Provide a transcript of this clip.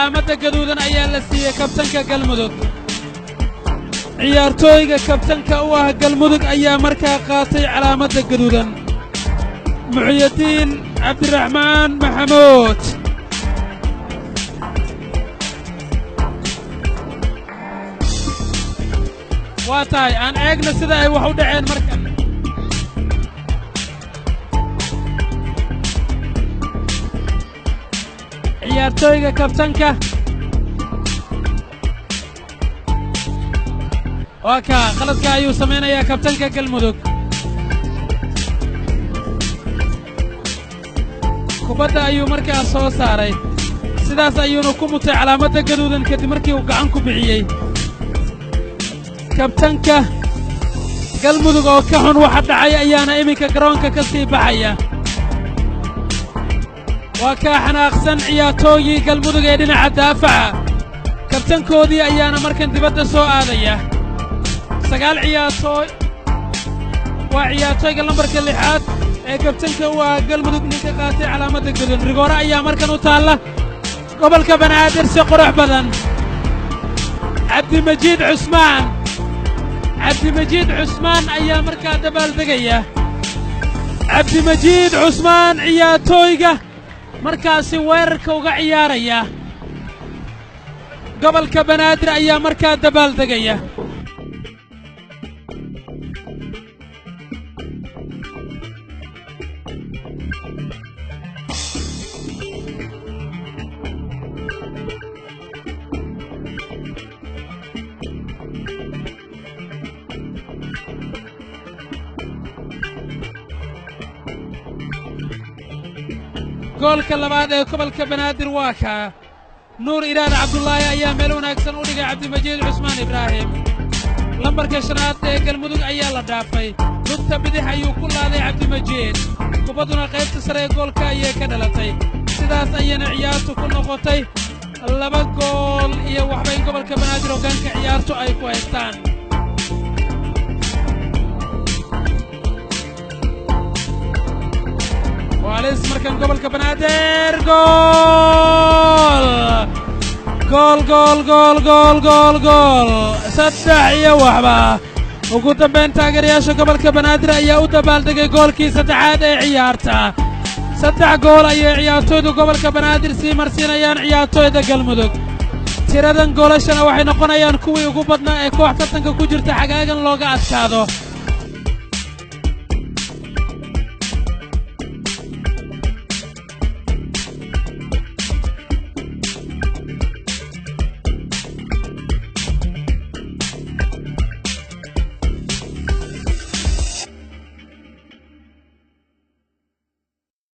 calaamadda gaduudan ayaa la siiyey kabtanka galmudug ciyaartooyga kabtanka u ah galmudug ayaa markaa qaatay calaamadda gaduudan muxyidiin cabdiraxmaan maxamuud waa tahay aan eegna sida ay wax u dhaceen markan ciyaartooyga kabtanka waa kaa qaladka ayuu samaynayaa kabtanka galmudug kubadda ayuu markaa soo saaray sidaas ayuuna ku mutay calaamadda gaduudan kadib markii uu gacan ku bixiyey kabtanka galmudug oo ka xun waxa dhacay ayaana iminka garoonka ka sii baxaya waa kaa xanaaqsan ciyaartooygii galmudug ee dhinaca daafaca kabtankoodii ayaana markan dibadda soo aadaya 9 ciyaartooy waa ciyaartooyga lambarka 6aad ee kabtanka u ah galmudug ninka qaatay calaamadda gaduudan rigoore ayaa markan u taalla gobolka banaadir si qurux badan cabdimajiid cusmaan ayaa markaa dabaaldegaya cabdimajiid cusmaan ciyaartooyga markaasi weerarka uga ciyaaraya gobolka banaadir ayaa markaa dabaaldegaya goolka labaad ee gobolka banaadir waa kaa nuur iraad cabdullaahi ayaa meel wanaagsan u dhigay cabdimajiid cusmaan ibraahim lambarka 5aad ee galmudug ayaa la dhaafay lugta bidix ayuu ku laaday cabdimajiid kubadduna qaybta sare ee goolka ayay ka dhalatay sidaas ayayna ciyaartu ku noqotay 2 gool iyo waxba in gobolka banaadir hoggaanka ciyaartu ay ku haystaan waalis markan gobolka banaadir gool 3 iyo waxba ugu dambayn taageerayaasha gobolka banaadir ayaa u dabaaldegay goolkii 3aad ee ciyaarta 3 gool ayay ciyaartooyda gobolka banaadir sii marsiinayaan ciyaartooyda galmudug tiradan goolashana waxay noqonayaan kuwii ugu badnaa ee koox tartanka ku jirta xagaagan looga adkaado